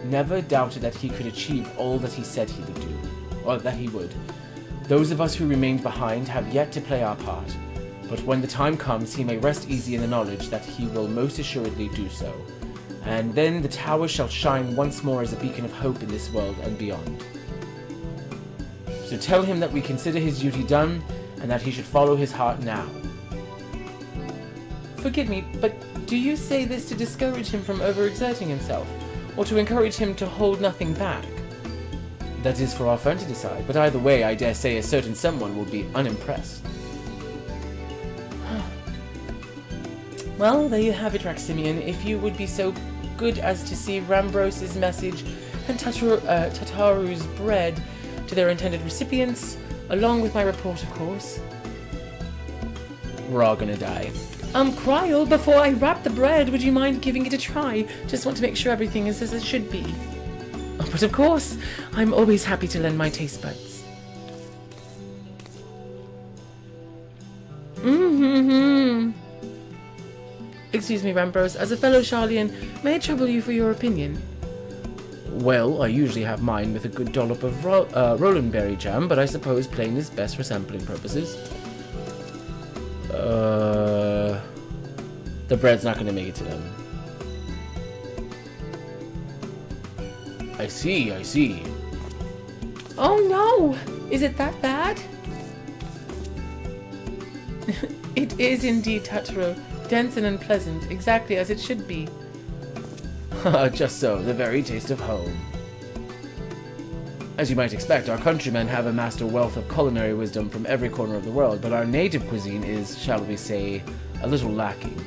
Never doubted that he could achieve all that he said he would do, or that he would. Those of us who remained behind have yet to play our part, but when the time comes, he may rest easy in the knowledge that he will most assuredly do so. And then the tower shall shine once more as a beacon of hope in this world and beyond. So tell him that we consider his duty done, and that he should follow his heart now. Forgive me, but do you say this to discourage him from overexerting himself, or to encourage him to hold nothing back? That is for our friend to decide, but either way, I dare say a certain someone will be unimpressed. Well, there you have it, Raximian. If you would be so good as to see Rambrose's message and Tataru's bread to their intended recipients, along with my report, of course. We're all gonna die. Cryle, before I wrap the bread, would you mind giving it a try? Just want to make sure everything is as it should be. Oh, but of course, I'm always happy to lend my taste buds. Excuse me, Rambrose. As a fellow Charlian, may I trouble you for your opinion? Well, I usually have mine with a good dollop of Roland berry jam, but I suppose plain is best for sampling purposes. The bread's not going to make it to them. I see. Oh no! Is it that bad? It is indeed, Tataru. Dense and unpleasant, exactly as it should be. Just so, the very taste of home. As you might expect, our countrymen have amassed a wealth of culinary wisdom from every corner of the world, but our native cuisine is, shall we say, a little lacking.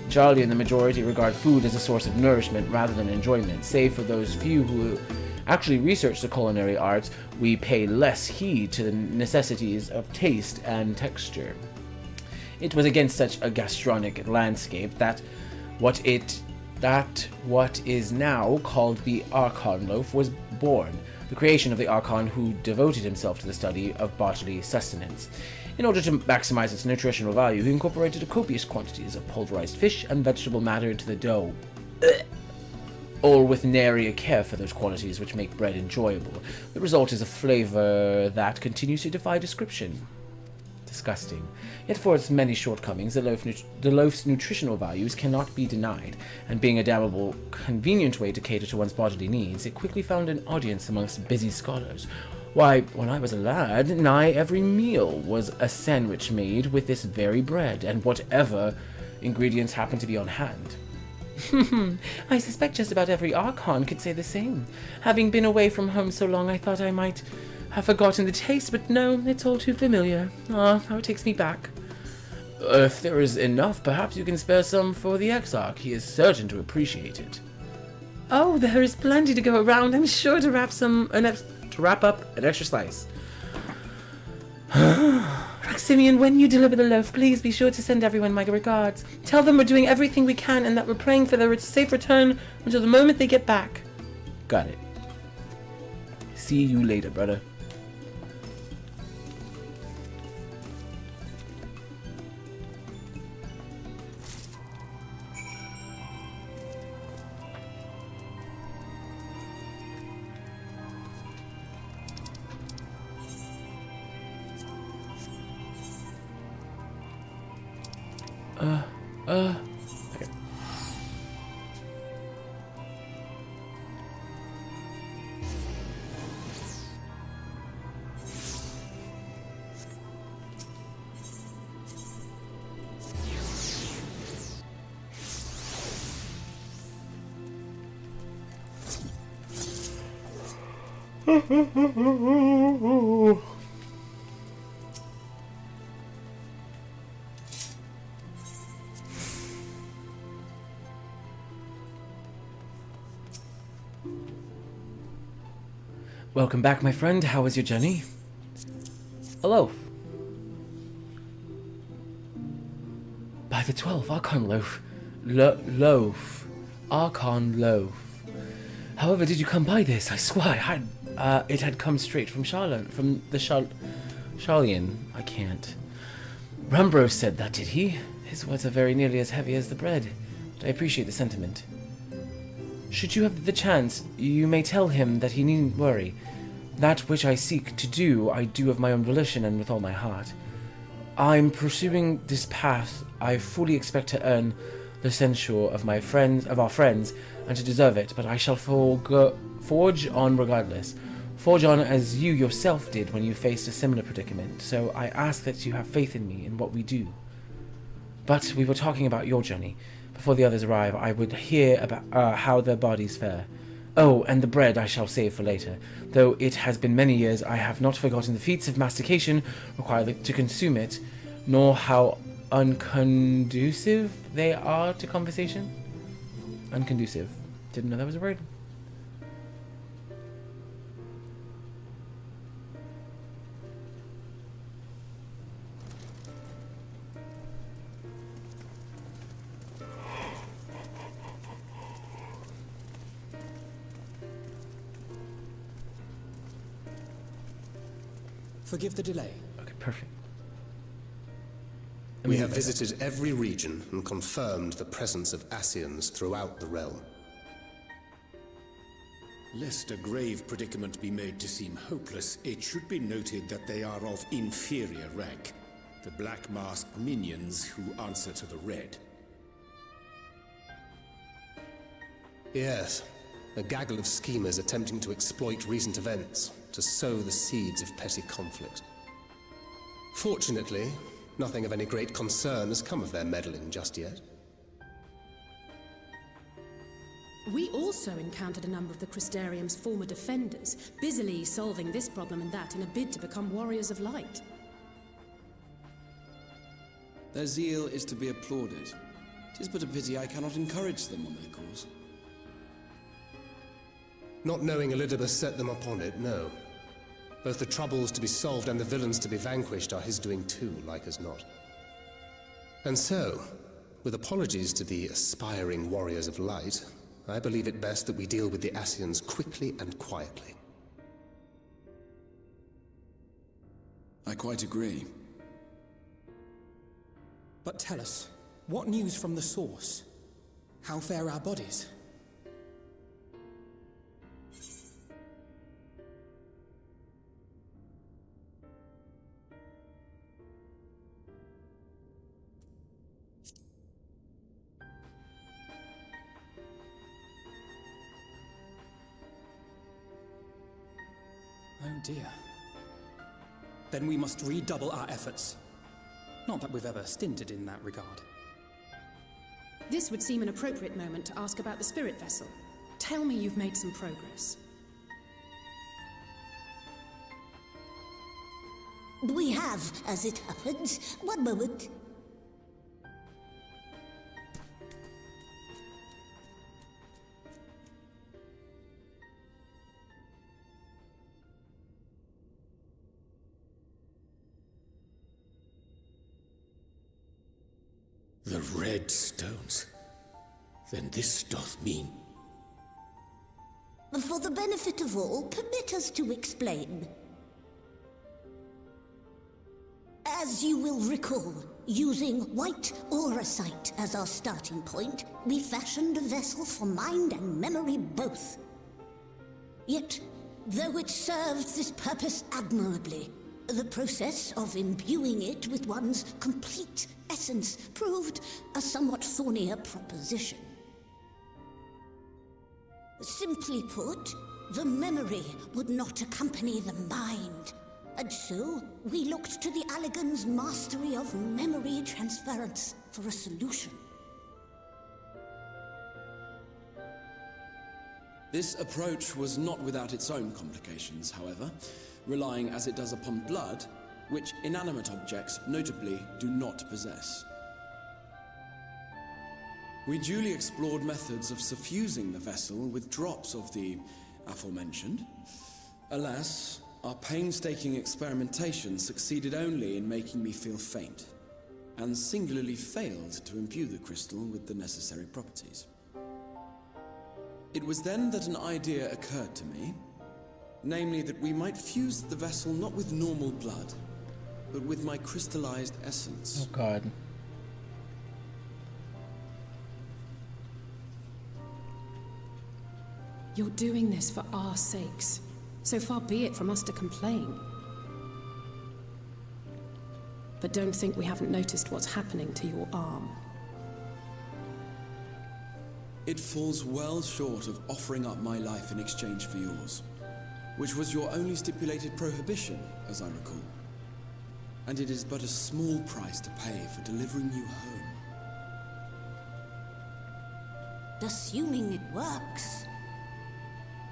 Charlie and the majority regard food as a source of nourishment rather than enjoyment. Save for those few who actually research the culinary arts, we pay less heed to the necessities of taste and texture. It was against such a gastronomic landscape that what is now called the Archon loaf was born, the creation of the Archon who devoted himself to the study of bodily sustenance. In order to maximize its nutritional value, he incorporated copious quantities of pulverized fish and vegetable matter into the dough. All with nary a care for those qualities which make bread enjoyable. The result is a flavor that continues to defy description. Disgusting. Yet for its many shortcomings, the loaf's nutritional values cannot be denied, and being a damnable convenient way to cater to one's bodily needs, it quickly found an audience amongst busy scholars. Why, when I was a lad, nigh every meal was a sandwich made with this very bread, and whatever ingredients happened to be on hand. I suspect just about every Archon could say the same. Having been away from home so long, I thought I might have forgotten the taste, but no, it's all too familiar. Ah, how it takes me back. If there is enough, perhaps you can spare some for the Exarch. He is certain to appreciate it. Oh, there is plenty to go around. I'm sure to wrap up an extra slice. Maximian, when you deliver the loaf, please be sure to send everyone my regards. Tell them we're doing everything we can and that we're praying for their safe return until the moment they get back. Got it. See you later, brother. Okay. Welcome back, my friend. How was your journey? A loaf. By the 12, Archon loaf. Loaf. Archon loaf. However, did you come by this? I swear, it had come straight from Charlian. I can't. Rambrose said that, did he? His words are very nearly as heavy as the bread, but I appreciate the sentiment. Should you have the chance, you may tell him that he needn't worry. That which I seek to do, I do of my own volition and with all my heart. I'm pursuing this path. I fully expect to earn the censure of our friends, and to deserve it, but I shall forge on regardless. Forge on as you yourself did when you faced a similar predicament, so I ask that you have faith in me in what we do. But we were talking about your journey. Before the others arrive, I would hear about how their bodies fare. Oh, and the bread I shall save for later. Though it has been many years, I have not forgotten the feats of mastication required to consume it, nor how unconducive they are to conversation. Unconducive. Didn't know that was a word. Forgive the delay. Okay, perfect. We have visited every region and confirmed the presence of Ascians throughout the realm. Lest a grave predicament be made to seem hopeless, it should be noted that they are of inferior rank. The black-masked minions who answer to the red. Yes, a gaggle of schemers attempting to exploit recent events to sow the seeds of petty conflict. Fortunately, nothing of any great concern has come of their meddling just yet. We also encountered a number of the Crystarium's former defenders, busily solving this problem and that in a bid to become warriors of light. Their zeal is to be applauded. 'Tis but a pity I cannot encourage them on their cause. Not knowing Elidibus set them upon it, no. Both the troubles to be solved and the villains to be vanquished are his doing too, like as not. And so, with apologies to the aspiring warriors of light, I believe it best that we deal with the Ascians quickly and quietly. I quite agree. But tell us, what news from the source? How fare our bodies? Oh dear. Then we must redouble our efforts. Not that we've ever stinted in that regard. This would seem an appropriate moment to ask about the spirit vessel. Tell me you've made some progress. We have, as it happens. One moment. The red stones. Then this doth mean... For the benefit of all, permit us to explain. As you will recall, using white auracite as our starting point, we fashioned a vessel for mind and memory both. Yet, though it served this purpose admirably, the process of imbuing it with one's complete essence proved a somewhat thornier proposition. Simply put, the memory would not accompany the mind, and so we looked to the Allegan's mastery of memory transference for a solution. This approach was not without its own complications, however, relying as it does upon blood, which inanimate objects notably do not possess. We duly explored methods of suffusing the vessel with drops of the aforementioned. Alas, our painstaking experimentation succeeded only in making me feel faint, and singularly failed to imbue the crystal with the necessary properties. It was then that an idea occurred to me, namely that we might fuse the vessel not with normal blood, but with my crystallized essence. Oh god. You're doing this for our sakes. So far be it from us to complain. But don't think we haven't noticed what's happening to your arm. It falls well short of offering up my life in exchange for yours, which was your only stipulated prohibition, as I recall. And it is but a small price to pay for delivering you home. Assuming it works.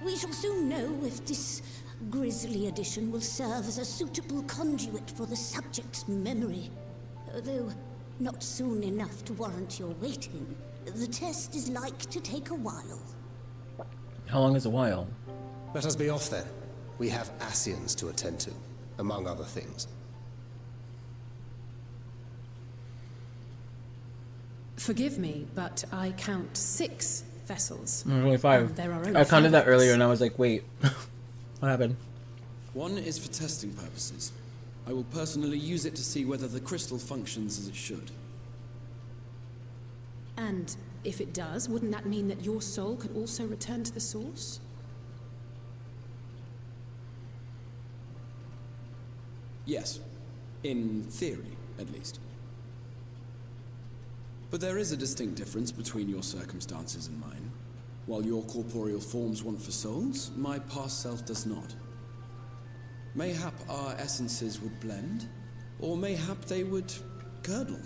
We shall soon know if this grisly addition will serve as a suitable conduit for the subject's memory. Although not soon enough to warrant your waiting. The test is like to take a while. How long is a while? Let us be off then. We have Ascians to attend to, among other things. Forgive me, but I count 6 vessels. There's only 5. There are only I counted 5 that of us. earlier and I was like, wait, what happened? One is for testing purposes. I will personally use it to see whether the crystal functions as it should. And if it does, wouldn't that mean that your soul could also return to the source? Yes. In theory, at least. But there is a distinct difference between your circumstances and mine. While your corporeal forms want for souls, my past self does not. Mayhap our essences would blend, or mayhap they would curdle.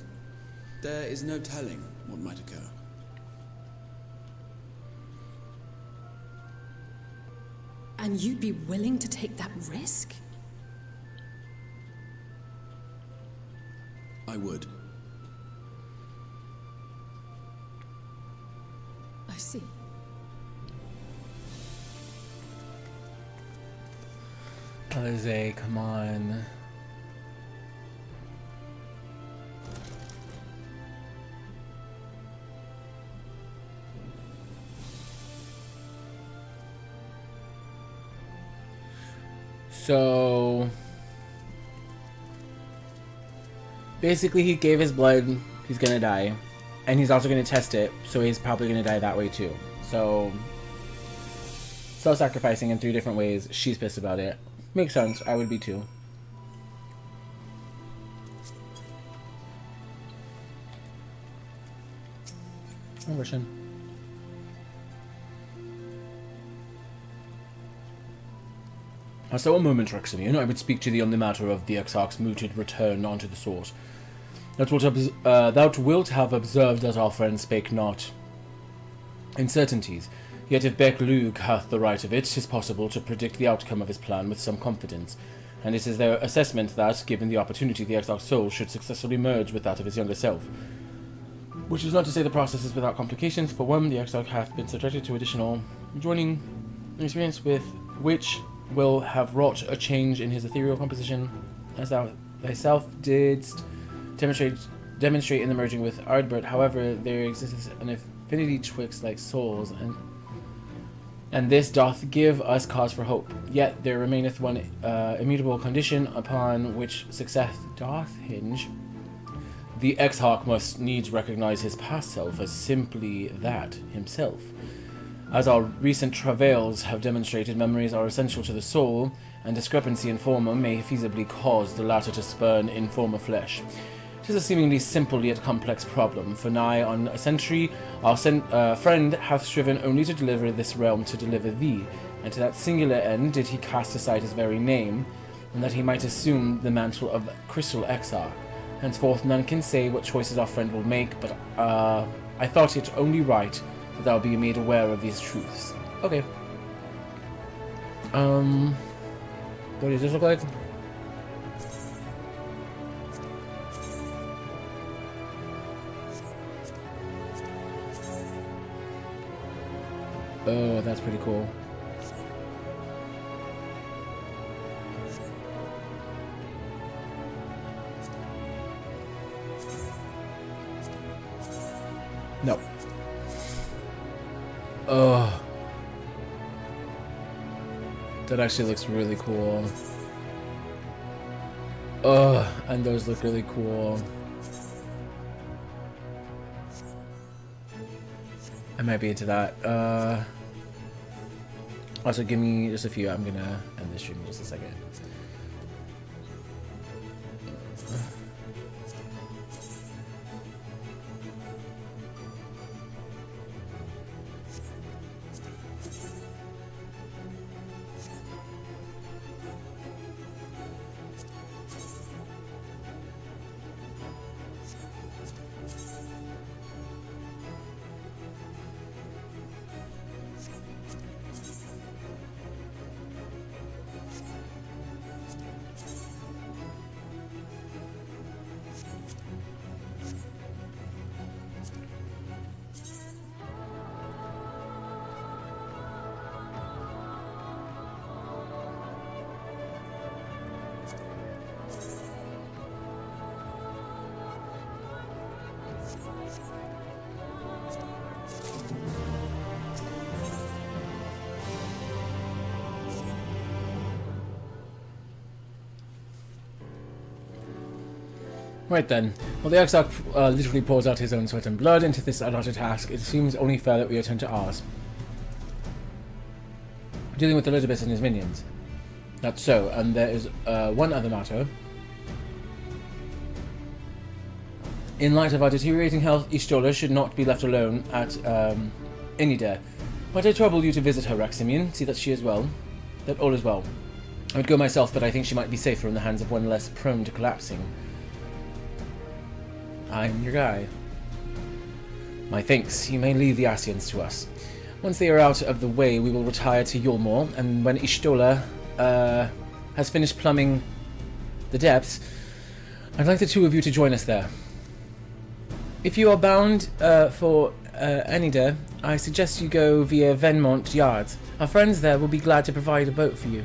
There is no telling what might occur. And you'd be willing to take that risk? I would. I see. Jose, come on. So basically he gave his blood, he's gonna die. And he's also gonna test it, so he's probably gonna die that way too. So self-sacrificing in 3 different ways, she's pissed about it. Makes sense, I would be too. Oh, Russian. So a moment, Rexivian, I would speak to thee on the matter of the Exarch's mooted return unto the source. Thou wilt have observed that our friend spake not in certainties, yet if Beck Lug hath the right of it, 'tis possible to predict the outcome of his plan with some confidence. and it is their assessment that, given the opportunity, the exiled soul should successfully merge with that of its younger self. Which is not to say the process is without complications. For one, the exile hath been subjected to additional joining experience, with which will have wrought a change in his ethereal composition, as thou thyself didst demonstrate in the merging with Ardbert. However, there exists an affinity twixt like souls, and this doth give us cause for hope. Yet there remaineth one immutable condition upon which success doth hinge. The ex-hawk must needs recognize his past self as simply that, himself. As our recent travails have demonstrated, memories are essential to the soul, and discrepancy in former may feasibly cause the latter to spurn in former flesh. 'Tis a seemingly simple yet complex problem, for nigh on a century our friend hath striven only to deliver this realm to deliver thee, and to that singular end did he cast aside his very name, and that he might assume the mantle of Crystal Exarch. Henceforth none can say what choices our friend will make, but I thought it only right that thou be made aware of these truths. Okay. What does this look like? Oh, that's pretty cool. No. Oh. That actually looks really cool. Oh, and those look really cool. I might be into that. Also, give me just a few. I'm gonna end this stream in just a second. Right then. Well, the Exarch literally pours out his own sweat and blood into this allotted task. It seems only fair that we attend to ours. Dealing with Elizabeth and his minions. That's so, and there is one other matter. In light of our deteriorating health, Ishtola should not be left alone at Enida. But I trouble you to visit her, Raximian, see that she is well. That all is well. I would go myself, but I think she might be safer in the hands of one less prone to collapsing. I'm your guy. My thanks. You may leave the Asians to us. Once they are out of the way, we will retire to Yulmore, and when Ishtola has finished plumbing the depths, I'd like the two of you to join us there. If you are bound for Enida, I suggest you go via Venmont Yards. Our friends there will be glad to provide a boat for you.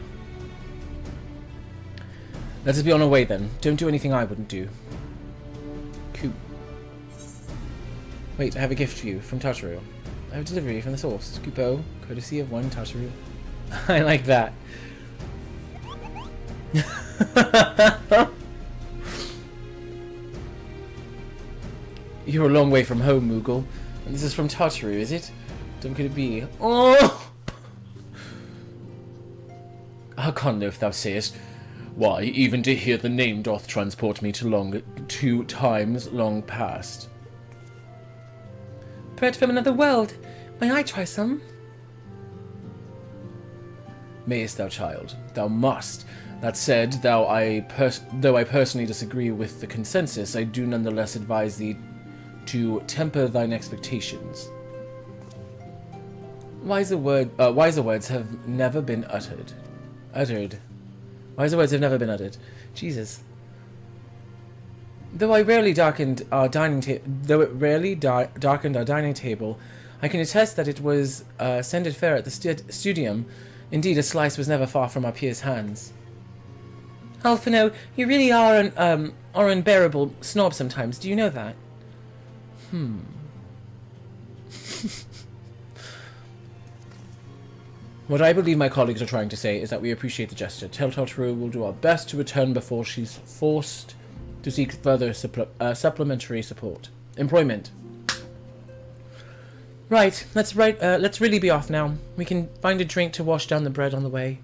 Let us be on our way then. Don't do anything I wouldn't do. Cool. Wait, I have a gift for you from Tartaru. I have a delivery from the source. Coupo, courtesy of one Tartaru. I like that. You're a long way from home, Moogle. And this is from Tartaru, is it? Dumb could it be? Oh! How if thou sayest? Why, even to hear the name doth transport me to times long past. Bread from another world. May I try some? Mayest thou, child. Thou must. That said, though I personally disagree with the consensus, I do nonetheless advise thee to temper thine expectations. Wiser words have never been uttered. Wiser words have never been uttered. Jesus. Though it rarely darkened our dining table, I can attest that it was scented fare at the studium. Indeed, a slice was never far from our peers' hands. Alphino, you really are an unbearable snob sometimes. Do you know that? What I believe my colleagues are trying to say is that we appreciate the gesture. Telltale True will do our best to return before she's forced to seek further supplementary employment. Right, let's really be off now. We can find a drink to wash down the bread on the way.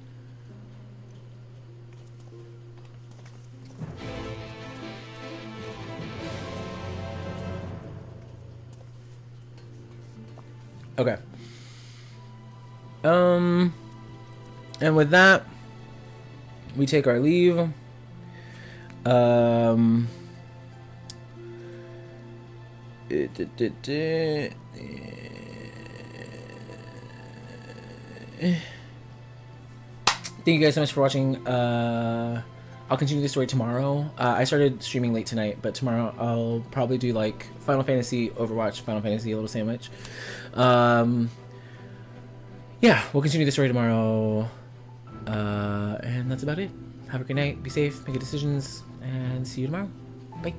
Okay. And with that, we take our leave. Thank you guys so much for watching. I'll continue the story tomorrow. I started streaming late tonight, but tomorrow I'll probably do like Final Fantasy, Overwatch, Final Fantasy, a little sandwich. Yeah, we'll continue the story tomorrow. And that's about it. Have a good night, be safe, make good decisions, and see you tomorrow. Bye.